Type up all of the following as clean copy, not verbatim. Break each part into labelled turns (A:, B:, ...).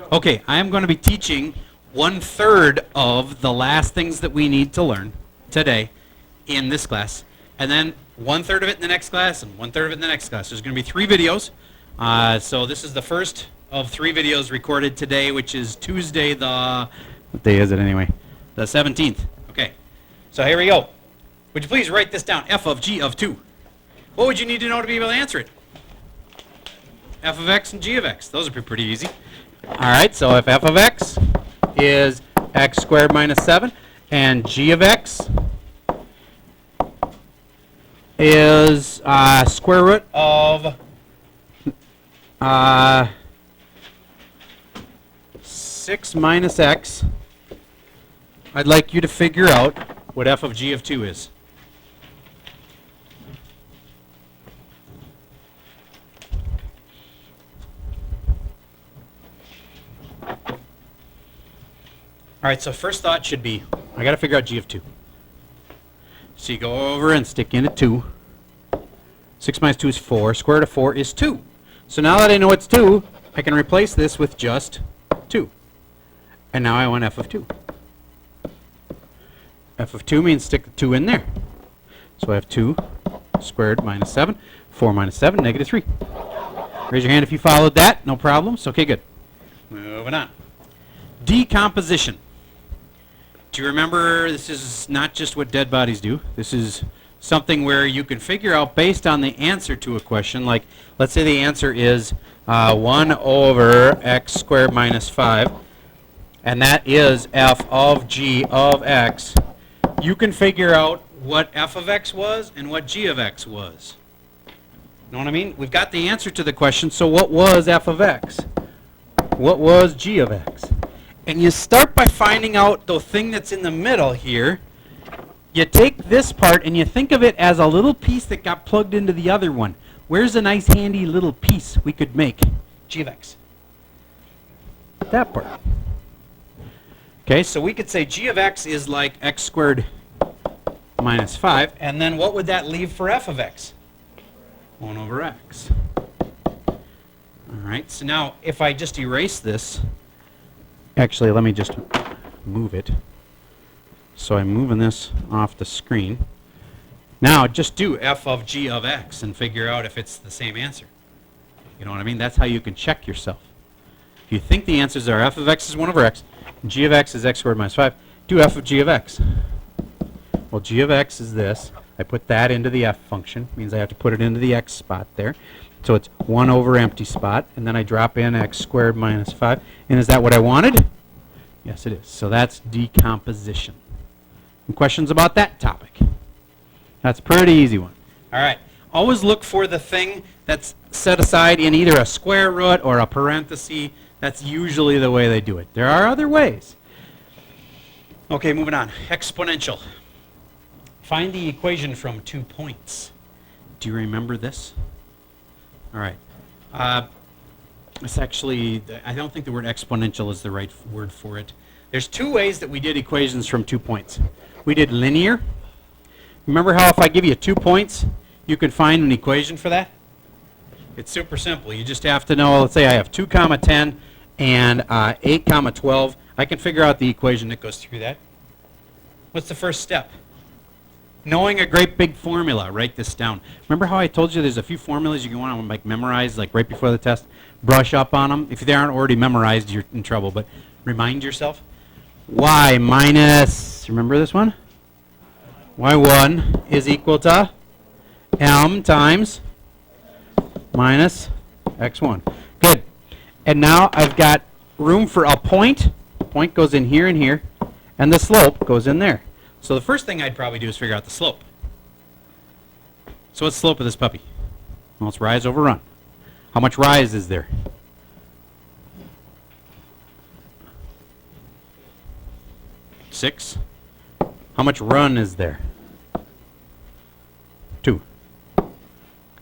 A: Okay, I am going to be teaching 1/3 of the last things that we need to learn today in this class, and then 1/3 of it in the next class, and 1/3 of it in the next class. There's going to be 3 videos. So this is the first of 3 videos recorded today, which is Tuesday the... What day is it anyway? The 17th. Okay, so here we go. Would you please write this down? F of g of 2. What would you need to know to be able to answer it? F of x and g of x. Those would be pretty easy. All right, so if f of x is x squared minus 7, and g of x is square root of 6 minus x, I'd like you to figure out what f of g of 2 is. All right, so first thought should be, I got to figure out g of 2. So you go over and stick in a 2. 6 minus 2 is 4. Square root of 4 is 2. So now that I know it's 2, I can replace this with just 2. And now I want f of 2. F of 2 means stick the 2 in there. So I have 2 squared minus 7. 4 minus 7, negative 3. Raise your hand if you followed that. No problems. Okay, good. Moving on. Decomposition. Do you remember, this is not just what dead bodies do. This is something where you can figure out based on the answer to a question, like let's say the answer is 1 over x squared minus 5, and that is f of g of x. You can figure out what f of x was and what g of x was. Know what I mean? We've got the answer to the question, so what was f of x? What was g of x? And you start by finding out the thing that's in the middle here. You take this part and you think of it as a little piece that got plugged into the other one. Where's a nice handy little piece we could make? G of x. That part. Okay, so we could say g of x is like x squared minus 5, and then what would that leave for f of x? 1 over x. All right, so now if I just erase this, actually let me just move it. So I'm moving this off the screen. Now just do f of g of x and figure out if it's the same answer. You know what I mean? That's how you can check yourself. If you think the answers are f of x is 1 over x, and g of x is x squared minus 5, do f of g of x. Well, g of x is this. I put that into the f function. Means I have to put it into the x spot there. So it's 1 over empty spot, and then I drop in x squared minus 5. And is that what I wanted? Yes, it is. So that's decomposition. Any questions about that topic? That's a pretty easy one. All right. Always look for the thing that's set aside in either a square root or a parenthesis. That's usually the way they do it. There are other ways. Okay, moving on. Exponential. Find the equation from 2 points. Do you remember this? All right. It's actually, I don't think the word exponential is the right word for it. There's 2 ways that we did equations from 2 points. We did linear. Remember how if I give you 2 points, you can find an equation for that? It's super simple. You just have to know, let's say I have 2 comma 10 and 8 comma 12. I can figure out the equation that goes through that. What's the first step? Knowing a great big formula. Write this down. Remember how I told you there's a few formulas you can want to like memorize like right before the test? Brush up on them. If they aren't already memorized, you're in trouble, but remind yourself. Y minus, remember this one? Y1 is equal to m times minus x1. Good. And now I've got room for a point. The point goes in here and here, and the slope goes in there. So the first thing I'd probably do is figure out the slope. So what's the slope of this puppy? Well, it's rise over run. How much rise is there? Six. How much run is there? 2.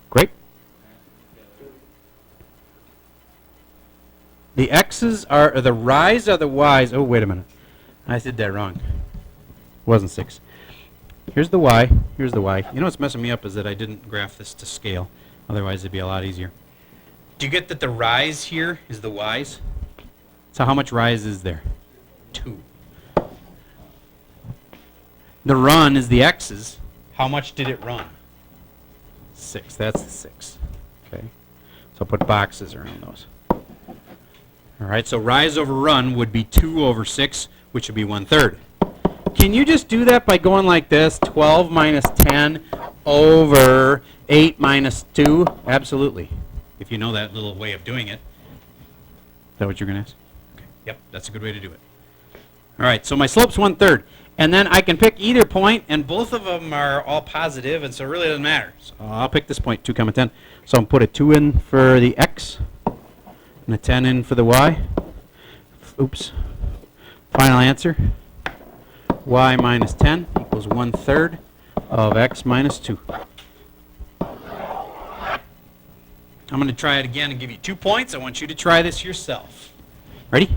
A: Great. The x's are the rise or the y's. Oh, wait a minute. I did that wrong. It wasn't 6. Here's the y. Here's the y. You know what's messing me up is that I didn't graph this to scale. Otherwise, it'd be a lot easier. Do you get that the rise here is the y's? So how much rise is there? 2. The run is the x's. How much did it run? 6. That's the 6. Okay. So I'll put boxes around those. All right, so rise over run would be 2 over 6, which would be 1/3. Can you just do that by going like this? 12 minus 10 over 8 minus 2? Absolutely. If you know that little way of doing it. Is that what you're going to ask? Okay. Yep, that's a good way to do it. All right, so my slope's 1/3. And then I can pick either point, and both of them are all positive, and so it really doesn't matter. So I'll pick this point, 2, 10. So I'll put a 2 in for the x, and a 10 in for the y. Oops. Final answer. Y minus 10 equals 1/3 of x minus 2. I'm going to try it again and give you 2 points. I want you to try this yourself. Ready?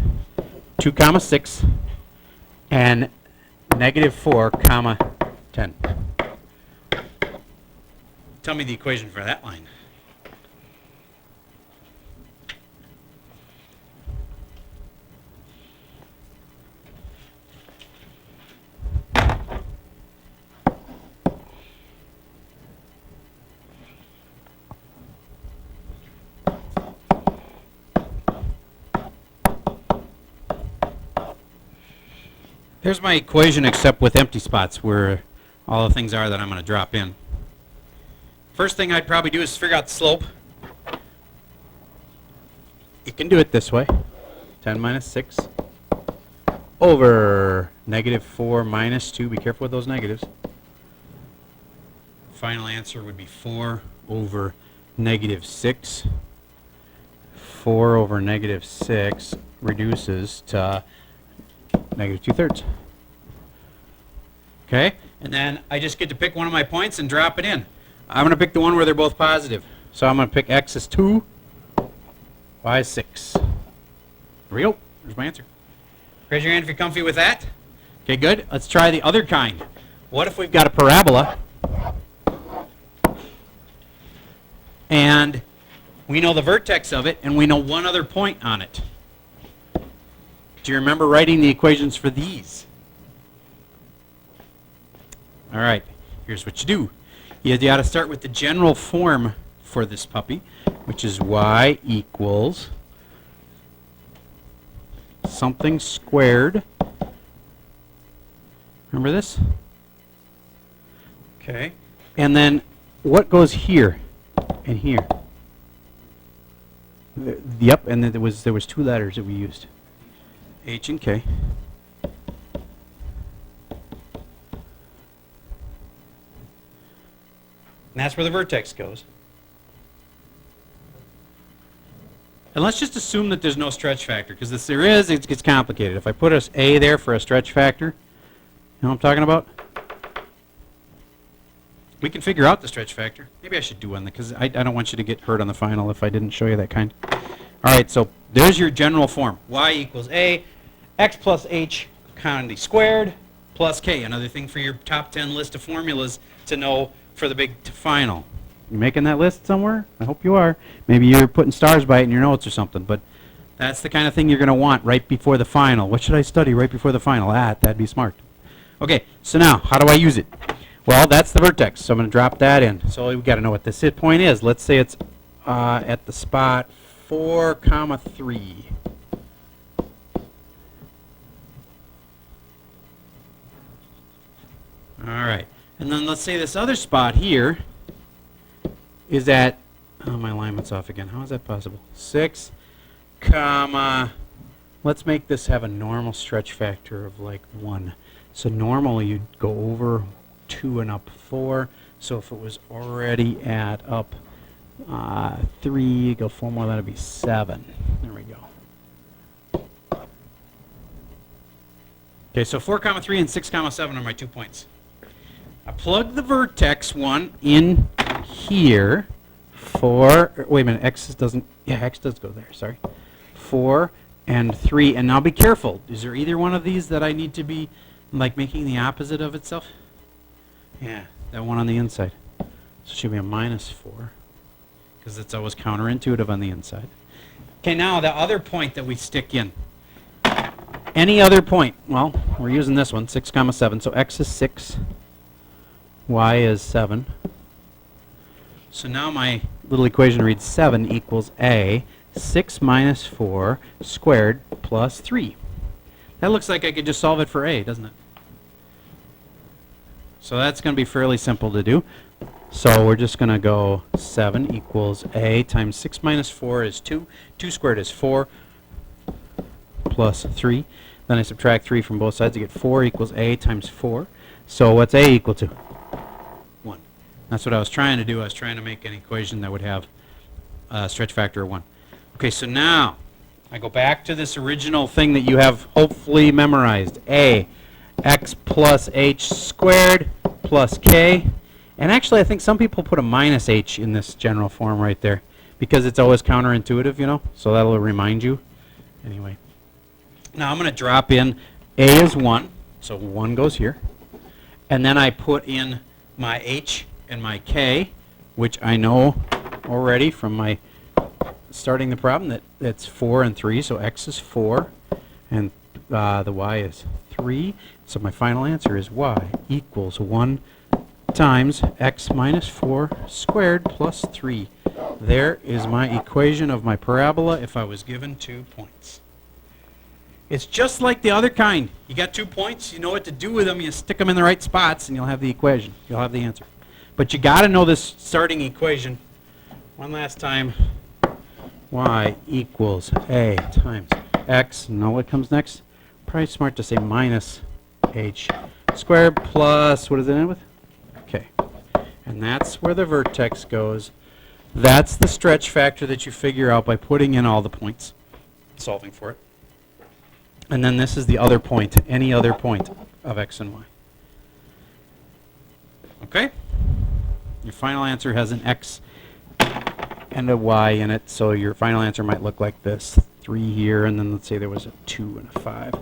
A: 2 comma 6 and -4 comma 10. Tell me the equation for that line. Here's my equation except with empty spots where all the things are that I'm going to drop in. First thing I'd probably do is figure out the slope. You can do it this way. 10 minus 6 over -4 minus 2. Be careful with those negatives. Final answer would be 4 over -6. 4 over -6 reduces to -2/3. Okay, and then I just get to pick one of my points and drop it in. I'm going to pick the one where they're both positive. So I'm going to pick x is 2, y is 6. There we go. There's my answer. Raise your hand if you're comfy with that. Okay, good. Let's try the other kind. What if we've got a parabola and we know the vertex of it and we know one other point on it? Do you remember writing the equations for these? All right, here's what you do. You got to start with the general form for this puppy, which is y equals something squared. Remember this? Okay. And then what goes here and here? Yep, and then there was 2 letters that we used. H and K. And that's where the vertex goes. And let's just assume that there's no stretch factor, because if there is, it gets complicated. If I put a there for a stretch factor, you know what I'm talking about? We can figure out the stretch factor. Maybe I should do one, because I don't want you to get hurt on the final if I didn't show you that kind. All right, so there's your general form. Y equals A, x plus h quantity squared, plus k. Another thing for your top 10 list of formulas to know for the big final. You making that list somewhere? I hope you are. Maybe you're putting stars by it in your notes or something, but that's the kind of thing you're going to want right before the final. What should I study right before the final? That'd be smart. Okay, so now, how do I use it? Well, that's the vertex, so I'm going to drop that in. So we've got to know what this point is. Let's say it's at the spot 4, 3. All right. And then let's say this other spot here is at, oh, my alignment's off again. How is that possible? 6, let's make this have a normal stretch factor of like 1. So normally you'd go over 2 and up 4. So if it was already at up 3, go 4 more, that'd be 7. There we go. Okay, so 4, 3 and 6, 7 are my 2 points. I plug the vertex one in here for, wait a minute, x doesn't, yeah, x does go there, sorry. 4 and 3, and now be careful. Is there either one of these that I need to be like making the opposite of itself? Yeah, that one on the inside. So it should be a -4 because it's always counterintuitive on the inside. Okay, now the other point that we stick in. Any other point? Well, we're using this one, 6 comma 7. So x is 6, y is 7. So now my little equation reads 7 equals a 6 minus 4 squared plus 3. That looks like I could just solve it for a, doesn't it? So that's going to be fairly simple to do. So we're just going to go 7 equals a times 6 minus 4 is 2. 2 squared is 4 plus 3. Then I subtract 3 from both sides to get 4 equals a times 4. So what's a equal to? 1. That's what I was trying to do. I was trying to make an equation that would have a stretch factor of 1. Okay, so now I go back to this original thing that you have hopefully memorized. A, x plus h squared plus k. And actually, I think some people put a minus h in this general form right there because it's always counterintuitive, you know, so that'll remind you. Anyway, now I'm going to drop in a is 1, so 1 goes here. And then I put in my h and my k, which I know already from my starting the problem that it's 4 and 3, so x is 4 and the y is 3. So my final answer is y equals 1 times x minus 4 squared plus 3. There is my equation of my parabola if I was given 2 points. It's just like the other kind. You got 2 points, you know what to do with them, you stick them in the right spots and you'll have the equation. You'll have the answer. But you got to know this starting equation. One last time. Y equals a times x. Know what comes next? Probably smart to say minus h squared plus, what does it end with? Okay. And that's where the vertex goes. That's the stretch factor that you figure out by putting in all the points, solving for it. And then this is the other point, any other point of x and y. Okay? Your final answer has an x and a y in it, so your final answer might look like this. 3 here, and then let's say there was a 2 and a 5.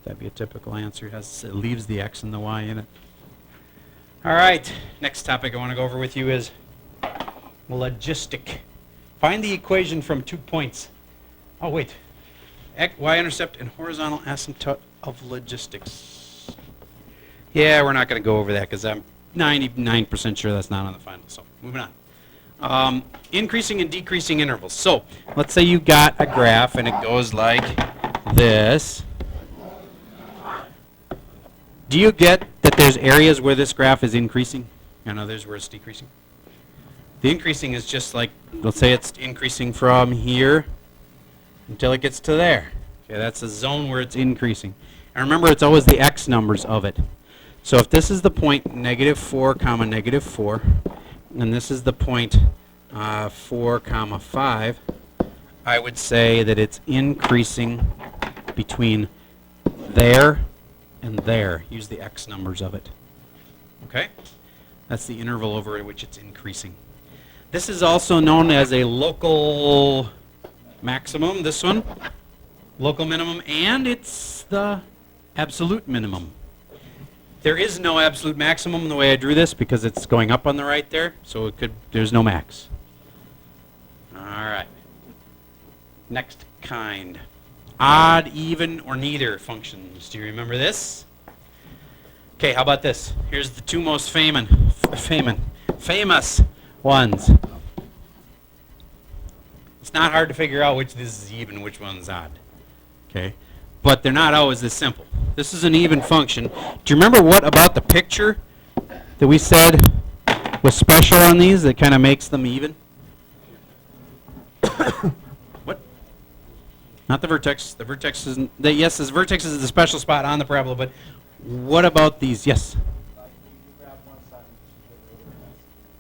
A: That'd be a typical answer. It leaves the x and the y in it. All right, next topic I want to go over with you is logistic. Find the equation from 2 points. Oh, wait. Y-intercept and horizontal asymptote of logistics. Yeah, we're not going to go over that because I'm 99% sure that's not on the final. So, moving on. Increasing and decreasing intervals. So, let's say you got a graph and it goes like this. Do you get that there's areas where this graph is increasing and others where it's decreasing? The increasing is just like, let's say it's increasing from here until it gets to there. Okay, that's a zone where it's increasing. And remember, it's always the x numbers of it. So if this is the point -4, comma -4, and this is the point 4, comma 5, I would say that it's increasing between there and there. Use the x numbers of it. Okay? That's the interval over which it's increasing. This is also known as a local maximum, this one, local minimum, and it's the absolute minimum. There is no absolute maximum in the way I drew this because it's going up on the right there, so there's no max. All right. Next kind. Odd, even, or neither functions. Do you remember this? Okay, how about this? Here's the 2 most famous ones. It's not hard to figure out which this is even, which one's odd. Okay? But they're not always this simple. This is an even function. Do you remember what about the picture that we said was special on these that kind of makes them even? What? Not the vertex. The vertex isn't. Yes, this vertex is the special spot on the parabola, but what about these? Yes?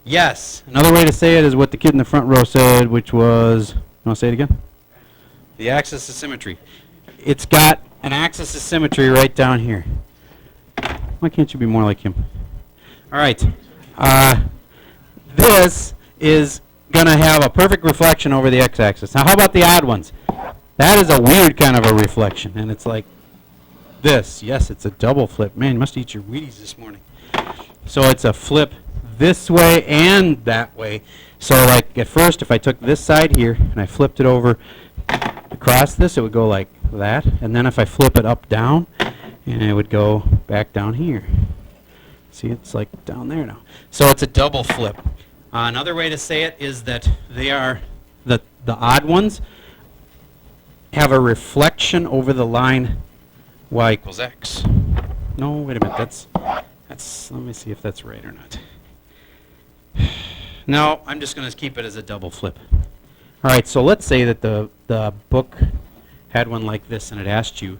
A: Yes. Another way to say it is what the kid in the front row said, which was, you want to say it again? The axis of symmetry. It's got an axis of symmetry right down here. Why can't you be more like him? All right. This is going to have a perfect reflection over the x-axis. Now, how about the odd ones? That is a weird kind of a reflection, and it's like this. Yes, it's a double flip. Man, you must eat your Wheaties this morning. So it's a flip this way and that way. So like at first, if I took this side here and I flipped it over across this, it would go like that. And then if I flip it up, down, and it would go back down here. See, it's like down there now. So it's a double flip. Another way to say it is that they are, the odd ones have a reflection over the line y equals x. No, wait a minute, that's, let me see if that's right or not. No, I'm just going to keep it as a double flip. All right, so let's say that the book had one like this and it asked you,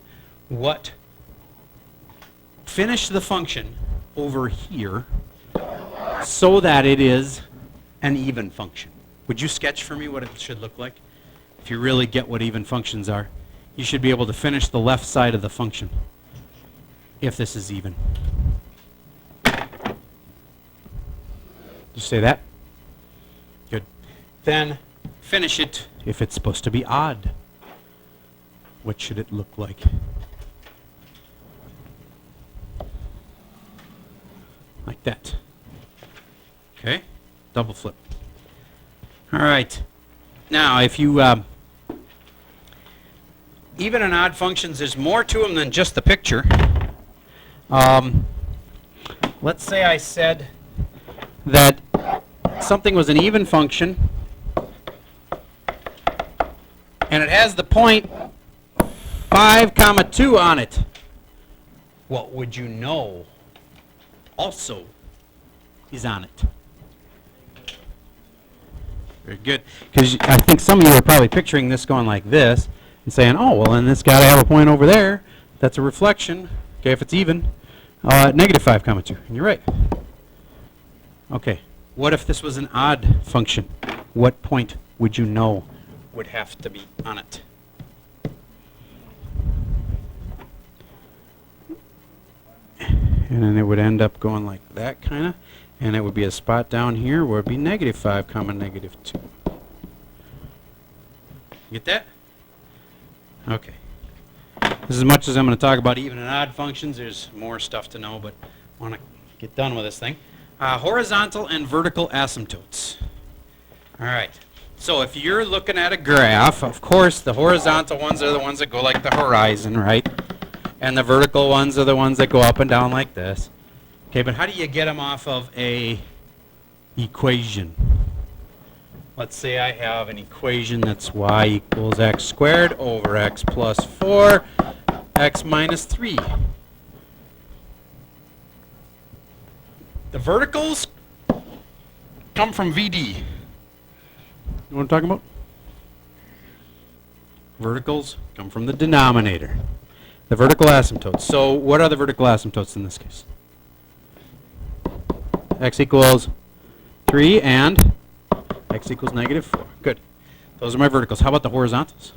A: finish the function over here so that it is an even function. Would you sketch for me what it should look like? If you really get what even functions are, you should be able to finish the left side of the function if this is even. Did you say that? Good. Then finish it if it's supposed to be odd. What should it look like? Like that. Okay? Double flip. All right. Now, if you even and odd functions, there's more to them than just the picture. Let's say I said that something was an even function and it has the point 5, 2 on it. What would you know also is on it? Very good. Because I think some of you are probably picturing this going like this and saying, oh, well, then this got to have a point over there. That's a reflection. Okay, if it's even, negative 5, 2. And you're right. Okay. What if this was an odd function? What point would you know would have to be on it? And then it would end up going like that, kind of. And it would be a spot down here where it would be negative 5, negative 2. Get that? Okay. This is as much as I'm going to talk about even and odd functions. There's more stuff to know, but I want to get done with this thing. Horizontal and vertical asymptotes. All right. So if you're looking at a graph, of course, the horizontal ones are the ones that go like the horizon, right? And the vertical ones are the ones that go up and down like this. Okay, but how do you get them off of a equation? Let's say I have an equation that's y equals x squared over x plus 4, x minus 3. The verticals come from VD. You know what I'm talking about? Verticals come from the denominator. The vertical asymptotes. So what are the vertical asymptotes in this case? X equals 3 and x equals negative 4. Good. Those are my verticals. How about the horizontals?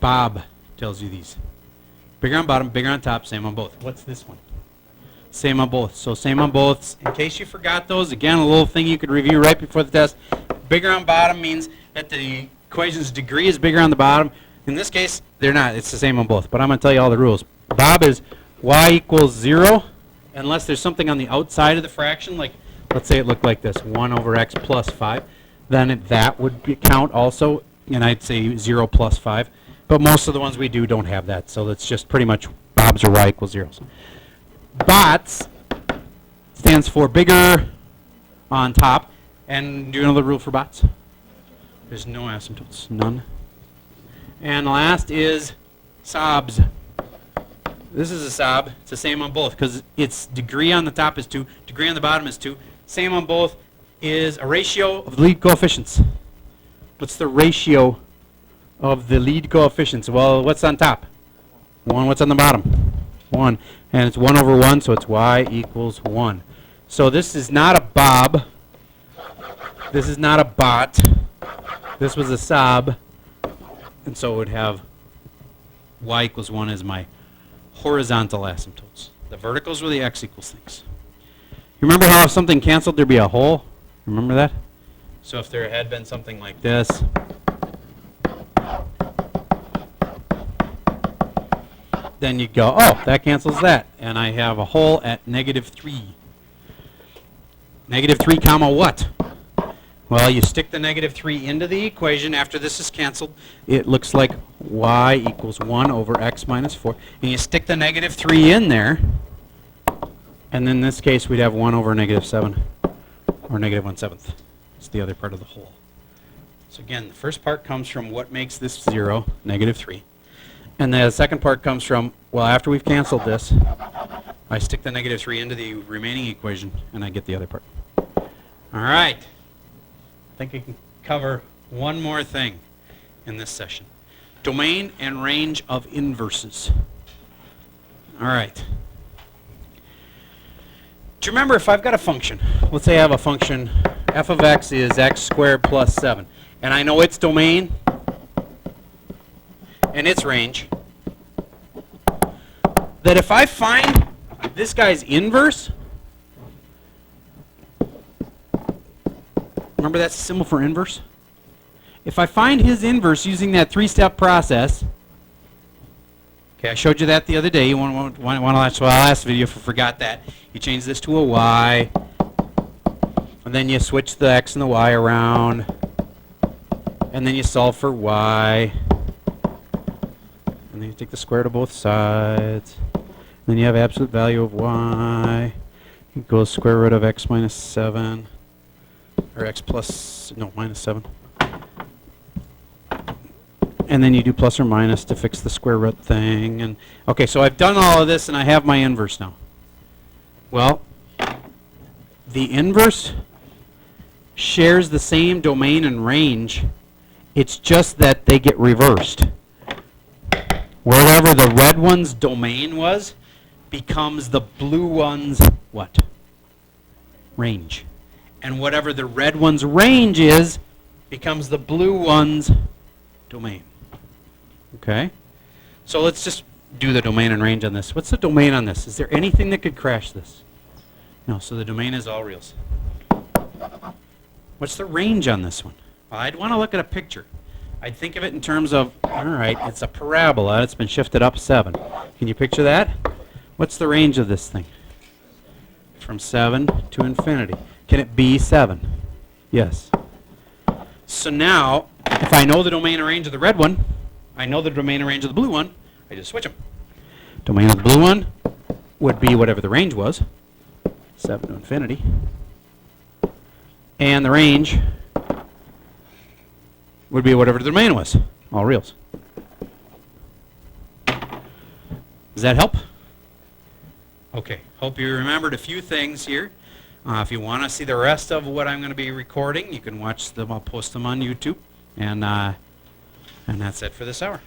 A: Bob tells you these. Bigger on bottom, bigger on top, same on both. What's this one? Same on both. So same on both. In case you forgot those, again, a little thing you could review right before the test. Bigger on bottom means that the equation's degree is bigger on the bottom. In this case, they're not. It's the same on both. But I'm going to tell you all the rules. Bob is y equals 0 unless there's something on the outside of the fraction, like let's say it looked like this, 1 over x plus 5. Then that would count also, and I'd say 0 plus 5. But most of the ones we do don't have that. So that's just pretty much Bob's or y equals 0. BOTS stands for bigger on top. And do you know the rule for BOTS? There's no asymptotes. None. And last is SOBs. This is a SOB. It's the same on both because its degree on the top is 2, degree on the bottom is 2. Same on both is a ratio of the lead coefficients. What's the ratio of the lead coefficients? Well, what's on top? 1. What's on the bottom? 1. And it's 1 over 1, so it's y equals 1. So this is not a Bob. This is not a BOT. This was a SOB. And so it would have y equals 1 as my horizontal asymptotes. The verticals were the x equals things. You remember how if something canceled, there'd be a hole? Remember that? So if there had been something like this, then you'd go, oh, that cancels that. And I have a hole at negative 3. Negative 3 comma what? Well, you stick the negative 3 into the equation. After this is canceled, it looks like y equals 1 over x minus 4. And you stick the negative 3 in there, and in this case, we'd have 1 over negative 7, or negative 1/7. It's the other part of the whole. So again, the first part comes from what makes this 0, negative 3. And the second part comes from, well, after we've canceled this, I stick the negative 3 into the remaining equation, and I get the other part. All right. I think I can cover one more thing in this session. Domain and range of inverses. All right. Do you remember if I've got a function, let's say I have a function, f of x is x squared plus 7, and I know its domain and its range, that if I find this guy's inverse, remember that's a symbol for inverse? If I find his inverse using that 3-step process, okay, I showed you that the other day. You want to watch the last video if you forgot that. You change this to a y, and then you switch the x and the y around, and then you solve for y, and then you take the square root of both sides. Then you have absolute value of y equals square root of x minus 7. Or x plus, no, minus 7. And then you do plus or minus to fix the square root thing. And okay, so I've done all of this and I have my inverse now. Well, the inverse shares the same domain and range. It's just that they get reversed. Wherever the red one's domain was, becomes the blue one's what? Range. And whatever the red one's range is, becomes the blue one's domain. Okay? So let's just do the domain and range on this. What's the domain on this? Is there anything that could crash this? No, so the domain is all reals. What's the range on this one? Well, I'd want to look at a picture. I'd think of it in terms of, all right, it's a parabola. It's been shifted up 7. Can you picture that? What's the range of this thing? From 7 to infinity. Can it be 7? Yes. So now, if I know the domain and range of the red one, I know the domain and range of the blue one, I just switch them. Domain of the blue one would be whatever the range was, 7 to infinity. And the range would be whatever the domain was, all reals. Does that help? Okay, hope you remembered a few things here. If you want to see the rest of what I'm going to be recording, you can watch them. I'll post them on YouTube. And that's it for this hour.